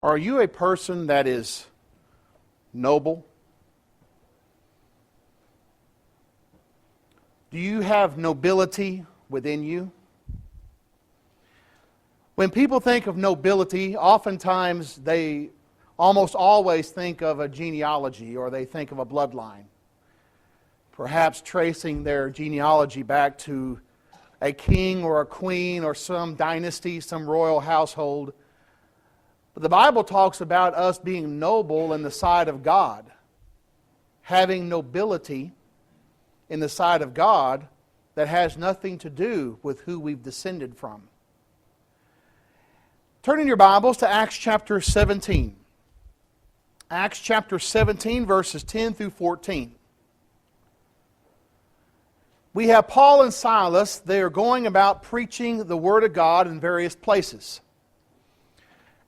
Are you a person that is noble? Do you have nobility within you? When people think of nobility, oftentimes they almost always think of a genealogy or they think of a bloodline. Perhaps tracing their genealogy back to a king or a queen or some dynasty, some royal household. But the Bible talks about us being noble in the sight of God, having nobility in the sight of God that has nothing to do with who we've descended from. Turn in your Bibles to Acts chapter 17. Acts chapter 17, verses 10 through 14. We have Paul and Silas. They are going about preaching the Word of God in various places.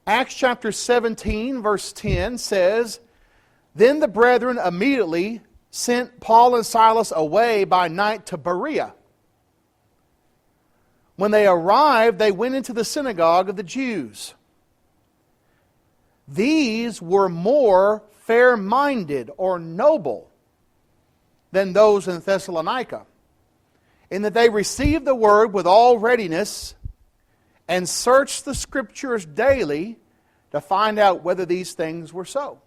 Acts chapter 17, verse 10 says, "Then the brethren immediately sent Paul and Silas away by night to Berea. When they arrived, they went into the synagogue of the Jews. These were more fair-minded or noble than those in Thessalonica, in that they received the word with all readiness and searched the Scriptures daily to find out whether these things were so.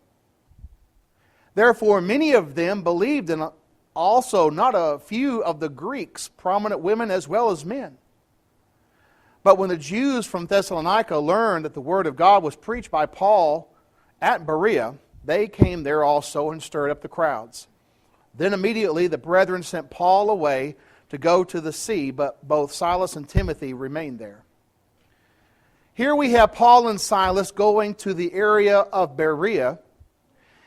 Therefore many of them believed, and also not a few of the Greeks, prominent women as well as men. But when the Jews from Thessalonica learned that the word of God was preached by Paul at Berea, they came there also and stirred up the crowds. Then immediately the brethren sent Paul away to go to the sea, but both Silas and Timothy remained there." Here we have Paul and Silas going to the area of Berea.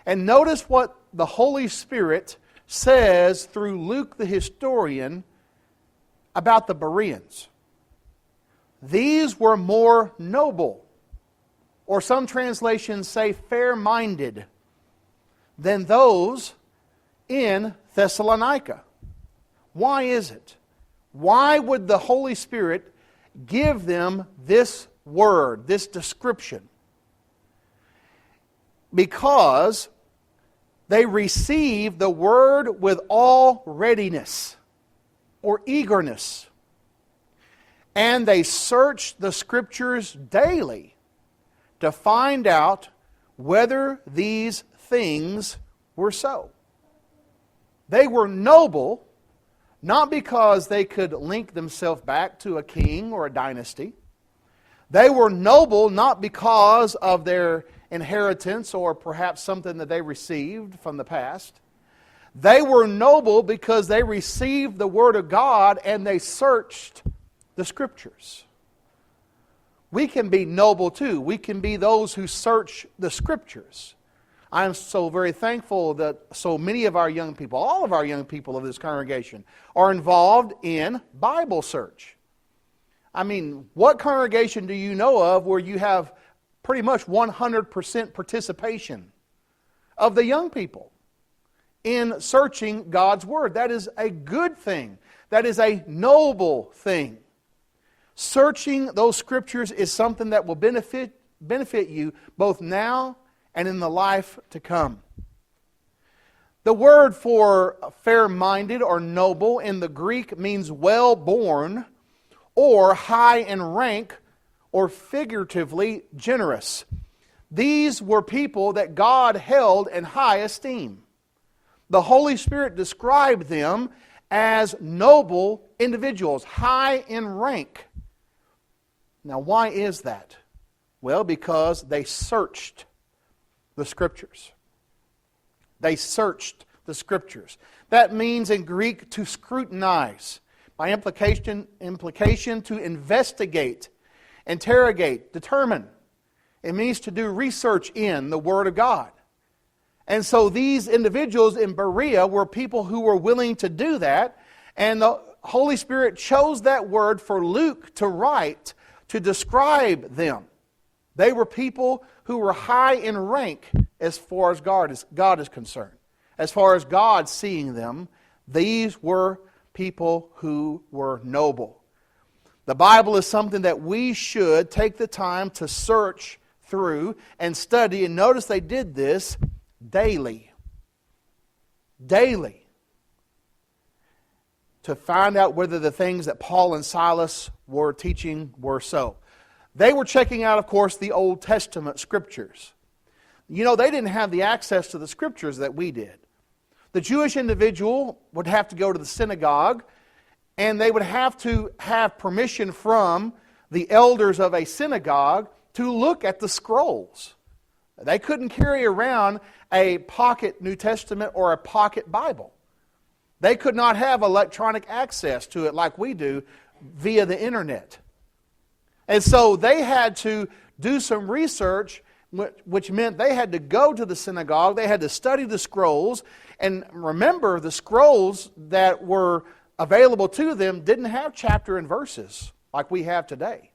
And notice what the Holy Spirit says through Luke the historian about the Bereans. These were more noble, or some translations say fair-minded, than those in Thessalonica. Why is it? Why would the Holy Spirit give them this word, this description? Because they received the word with all readiness or eagerness. And they searched the Scriptures daily to find out whether these things were so. They were noble, not because they could link themselves back to a king or a dynasty. They were noble not because of their inheritance or perhaps something that they received from the past. They were noble because they received the Word of God and they searched the Scriptures. We can be noble too. We can be those who search the Scriptures. I am so very thankful that so many of our young people, all of our young people of this congregation, are involved in Bible search. I mean, what congregation do you know of where you have pretty much 100% participation of the young people in searching God's Word? That is a good thing. That is a noble thing. Searching those Scriptures is something that will benefit you both now and in the life to come. The word for fair-minded or noble in the Greek means well-born or high in rank or figuratively generous. These were people that God held in high esteem. The Holy Spirit described them as noble individuals, high in rank. Now, why is that? Well, because they searched the Scriptures. They searched the Scriptures. That means in Greek to scrutinize. By implication to investigate, interrogate, determine. It means to do research in the Word of God. And so these individuals in Berea were people who were willing to do that. And the Holy Spirit chose that word for Luke to write to describe them. They were people who were high in rank as far as God is concerned. As far as God seeing them, these were people who were noble. The Bible is something that we should take the time to search through and study, and notice they did this daily. Daily. To find out whether the things that Paul and Silas were teaching were so. They were checking out, of course, the Old Testament Scriptures. You know, they didn't have the access to the Scriptures that we did. The Jewish individual would have to go to the synagogue, and they would have to have permission from the elders of a synagogue to look at the scrolls. They couldn't carry around a pocket New Testament or a pocket Bible. They could not have electronic access to it like we do via the internet. And so they had to do some research, which meant they had to go to the synagogue, they had to study the scrolls, and remember, the scrolls that were available to them didn't have chapter and verses like we have today.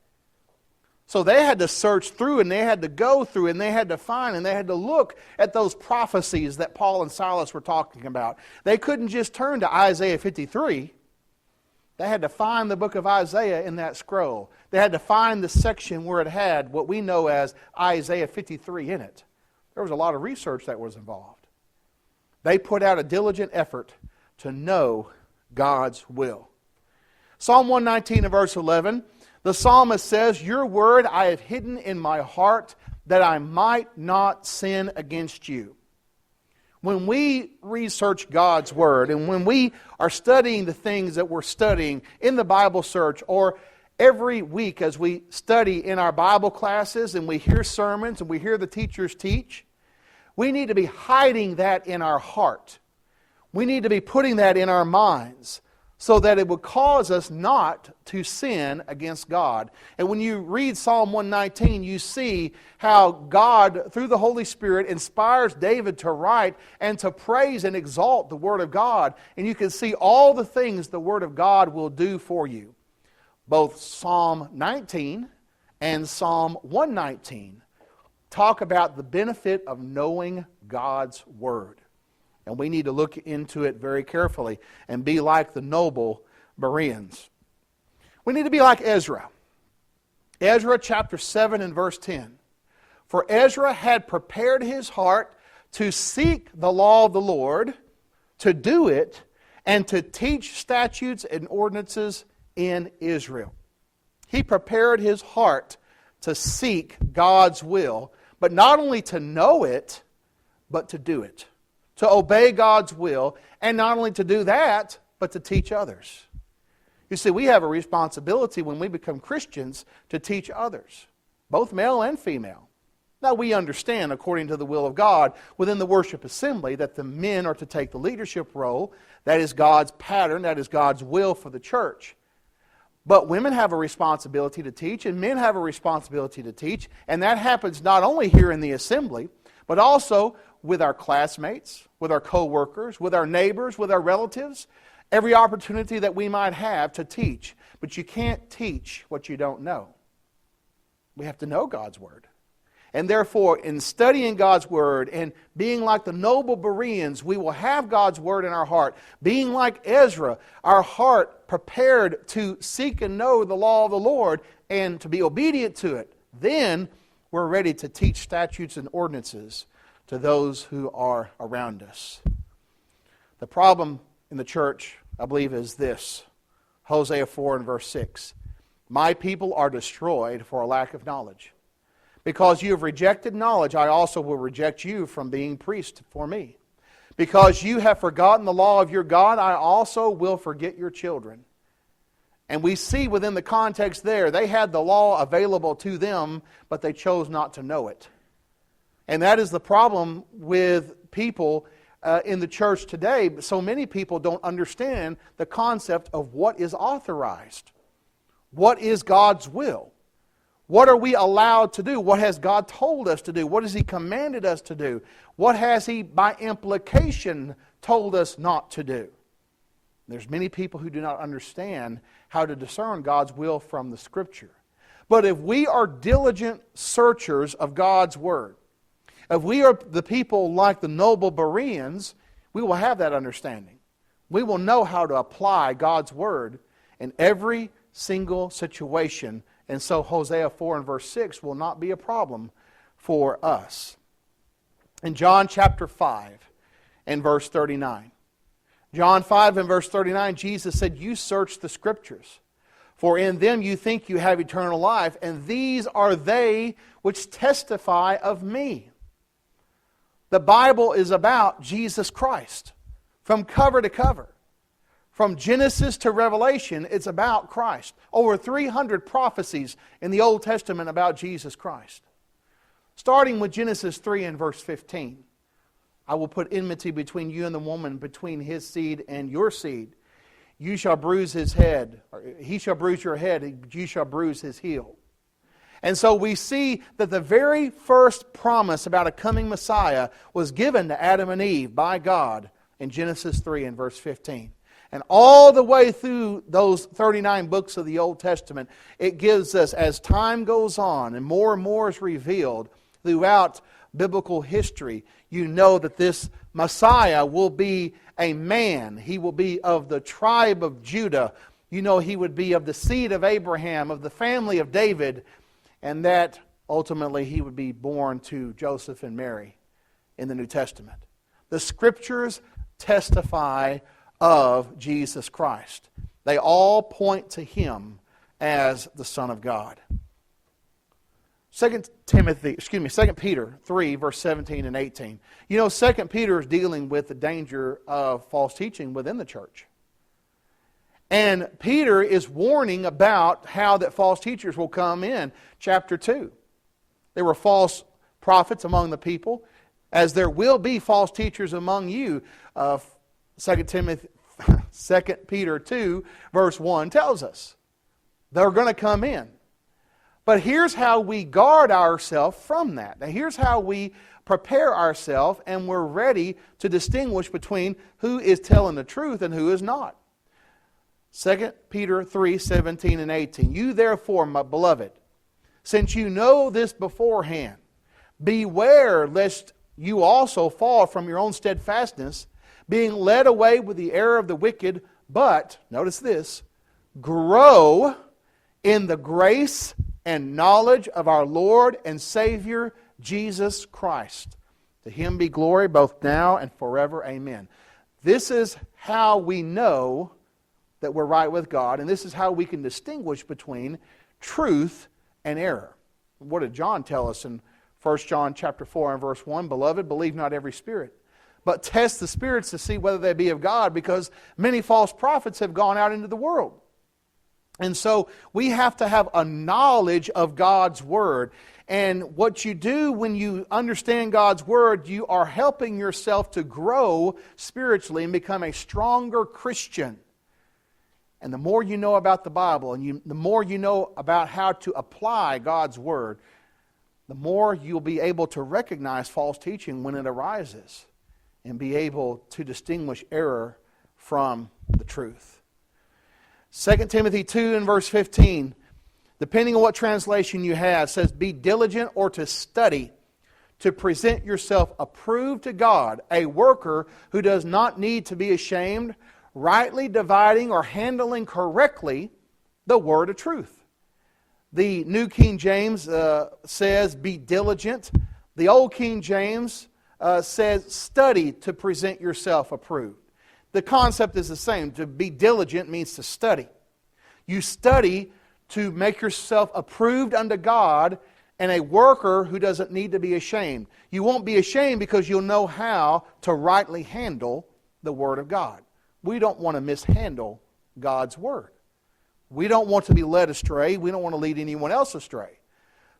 So they had to search through, and they had to go through, and they had to find, and they had to look at those prophecies that Paul and Silas were talking about. They couldn't just turn to Isaiah 53. They had to find the book of Isaiah in that scroll. They had to find the section where it had what we know as Isaiah 53 in it. There was a lot of research that was involved. They put out a diligent effort to know God's will. Psalm 119 and verse 11, the psalmist says, "Your word I have hidden in my heart that I might not sin against you." When we research God's Word and when we are studying the things that we're studying in the Bible Search, or every week as we study in our Bible classes and we hear sermons and we hear the teachers teach, we need to be hiding that in our heart. We need to be putting that in our minds so that it would cause us not to sin against God. And when you read Psalm 119, you see how God, through the Holy Spirit, inspires David to write and to praise and exalt the Word of God. And you can see all the things the Word of God will do for you. Both Psalm 19 and Psalm 119 talk about the benefit of knowing God's Word. And we need to look into it very carefully and be like the noble Bereans. We need to be like Ezra. Ezra chapter 7 and verse 10. For Ezra had prepared his heart to seek the law of the Lord, to do it, and to teach statutes and ordinances in Israel. He prepared his heart to seek God's will, but not only to know it, but to do it. To obey God's will, and not only to do that, but to teach others. You see, we have a responsibility when we become Christians to teach others, both male and female. Now, we understand, according to the will of God, within the worship assembly, that the men are to take the leadership role. That is God's pattern, that is God's will for the church. But women have a responsibility to teach, and men have a responsibility to teach, and that happens not only here in the assembly, but also with our classmates, with our co-workers, with our neighbors, with our relatives, every opportunity that we might have to teach. But you can't teach what you don't know. We have to know God's Word. And therefore, in studying God's Word and being like the noble Bereans, we will have God's Word in our heart. Being like Ezra, our heart prepared to seek and know the law of the Lord and to be obedient to it. Then we're ready to teach statutes and ordinances to those who are around us. The problem in the church, I believe, is this. Hosea 4 and verse 6. My people are destroyed for a lack of knowledge. Because you have rejected knowledge, I also will reject you from being priest for me. Because you have forgotten the law of your God, I also will forget your children. And we see within the context there, they had the law available to them, but they chose not to know it. And that is the problem with people in the church today. So many people don't understand the concept of what is authorized. What is God's will? What are we allowed to do? What has God told us to do? What has He commanded us to do? What has He, by implication, told us not to do? There's many people who do not understand how to discern God's will from the Scripture. But if we are diligent searchers of God's Word, if we are the people like the noble Bereans, we will have that understanding. We will know how to apply God's Word in every single situation. And so Hosea 4 and verse 6 will not be a problem for us. In John chapter 5 and verse 39. John 5 and verse 39, Jesus said, "You search the Scriptures, for in them you think you have eternal life, and these are they which testify of me." The Bible is about Jesus Christ. From cover to cover. From Genesis to Revelation, it's about Christ. Over 300 prophecies in the Old Testament about Jesus Christ. Starting with Genesis 3 and verse 15. "I will put enmity between you and the woman, between his seed and your seed. You shall bruise his head, or he shall bruise your head, and you shall bruise his heel." And so we see that the very first promise about a coming Messiah was given to Adam and Eve by God in Genesis 3 and verse 15. And all the way through those 39 books of the Old Testament, it gives us, as time goes on and more is revealed throughout biblical history, you know that this Messiah will be a man. He will be of the tribe of Judah. You know, he would be of the seed of Abraham, of the family of David, and that ultimately he would be born to Joseph and Mary in the New Testament. The Scriptures testify of Jesus Christ. They all point to Him as the Son of God. 2 Peter 3, verse 17 and 18. You know, 2 Peter is dealing with the danger of false teaching within the church. And Peter is warning about how that false teachers will come in. Chapter 2. There were false prophets among the people, as there will be false teachers among you. 2 Peter 2, verse 1 tells us. They're going to come in. But here's how we guard ourselves from that. Now here's how we prepare ourselves and we're ready to distinguish between who is telling the truth and who is not. 2 Peter 3, 17 and 18. "You therefore, my beloved, since you know this beforehand, beware lest you also fall from your own steadfastness, being led away with the error of the wicked, but," notice this, "grow in the grace and knowledge of our Lord and Savior, Jesus Christ. To Him be glory both now and forever. Amen." This is how we know that we're right with God, and this is how we can distinguish between truth and error. What did John tell us in 1 John chapter 4 and verse 1? "Beloved, believe not every spirit, but test the spirits to see whether they be of God, because many false prophets have gone out into the world." And so we have to have a knowledge of God's Word. And what you do when you understand God's Word, you are helping yourself to grow spiritually and become a stronger Christian. And the more you know about the Bible, and the more you know about how to apply God's Word, the more you'll be able to recognize false teaching when it arises and be able to distinguish error from the truth. 2 Timothy 2 and verse 15, depending on what translation you have, says, "Be diligent," or to study, "to present yourself approved to God, a worker who does not need to be ashamed, rightly dividing or handling correctly the word of truth." The New King James says, "Be diligent." The Old King James says, "Study to present yourself approved." The concept is the same. To be diligent means to study. You study to make yourself approved unto God and a worker who doesn't need to be ashamed. You won't be ashamed because you'll know how to rightly handle the Word of God. We don't want to mishandle God's Word. We don't want to be led astray. We don't want to lead anyone else astray.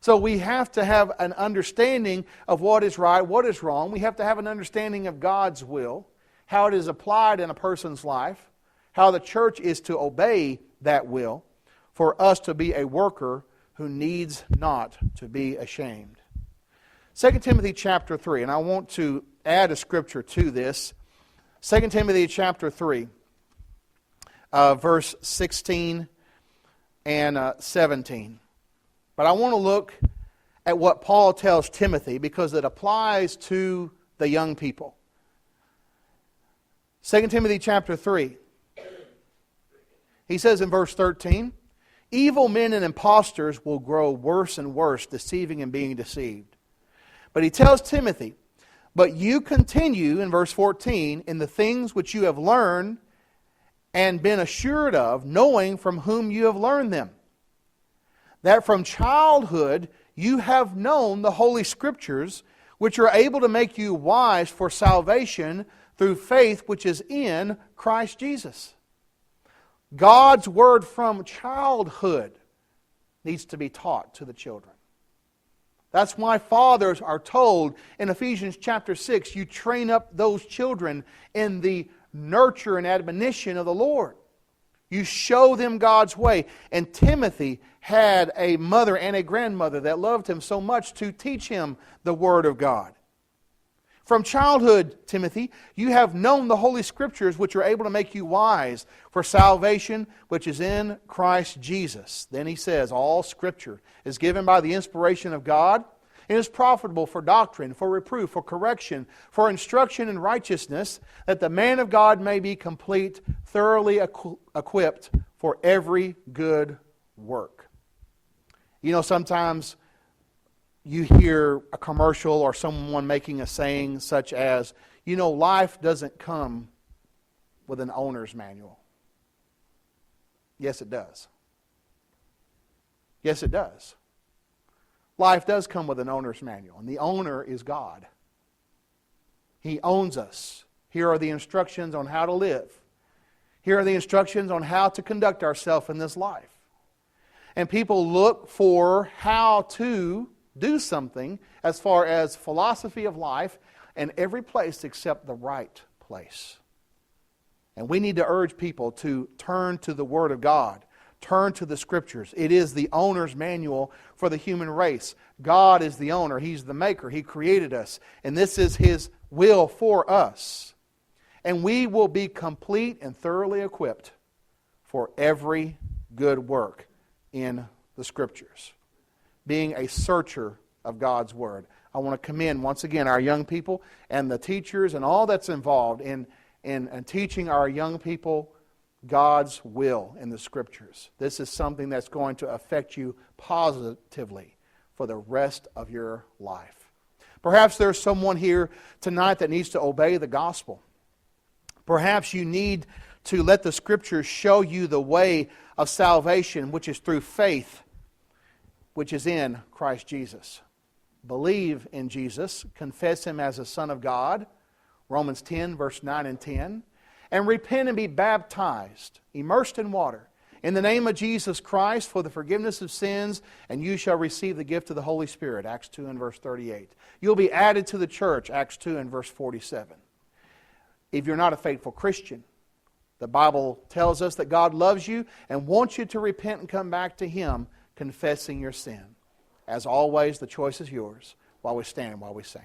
So we have to have an understanding of what is right, what is wrong. We have to have an understanding of God's will, how it is applied in a person's life, how the church is to obey that will, for us to be a worker who needs not to be ashamed. 2 Timothy chapter 3, and I want to add a scripture to this. 2 Timothy chapter 3, verse 16 and 17. But I want to look at what Paul tells Timothy because it applies to the young people. 2 Timothy chapter 3. He says in verse 13, "Evil men and impostors will grow worse and worse, deceiving and being deceived. But he tells Timothy, but you continue, in verse 14, in the things which you have learned and been assured of, knowing from whom you have learned them. That from childhood you have known the Holy Scriptures, which are able to make you wise for salvation through faith which is in Christ Jesus. God's Word from childhood needs to be taught to the children. That's why fathers are told in Ephesians chapter 6, you train up those children in the nurture and admonition of the Lord. You show them God's way. And Timothy had a mother and a grandmother that loved him so much to teach him the Word of God. From childhood, Timothy, you have known the Holy Scriptures, which are able to make you wise for salvation, which is in Christ Jesus. Then he says, all Scripture is given by the inspiration of God and is profitable for doctrine, for reproof, for correction, for instruction in righteousness, that the man of God may be complete, thoroughly equipped for every good work. You know, sometimes you hear a commercial or someone making a saying such as, you know, life doesn't come with an owner's manual. Yes, it does. Yes, it does. Life does come with an owner's manual, and the owner is God. He owns us. Here are the instructions on how to live. Here are the instructions on how to conduct ourselves in this life. And people look for how to do something as far as philosophy of life in every place except the right place. And we need to urge people to turn to the Word of God. Turn to the Scriptures. It is the owner's manual for the human race. God is the owner. He's the maker. He created us. And this is His will for us. And we will be complete and thoroughly equipped for every good work in the Scriptures. Being a searcher of God's Word. I want to commend once again our young people and the teachers and all that's involved in teaching our young people God's will in the Scriptures. This is something that's going to affect you positively for the rest of your life. Perhaps there's someone here tonight that needs to obey the gospel. Perhaps you need to let the Scriptures show you the way of salvation, which is through faith, which is in Christ Jesus. Believe in Jesus, confess Him as the Son of God, Romans 10, verse 9 and 10, and repent and be baptized, immersed in water, in the name of Jesus Christ for the forgiveness of sins, and you shall receive the gift of the Holy Spirit, Acts 2 and verse 38. You'll be added to the church, Acts 2 and verse 47. If you're not a faithful Christian, the Bible tells us that God loves you and wants you to repent and come back to Him, confessing your sin. As always, the choice is yours while we stand, while we sing.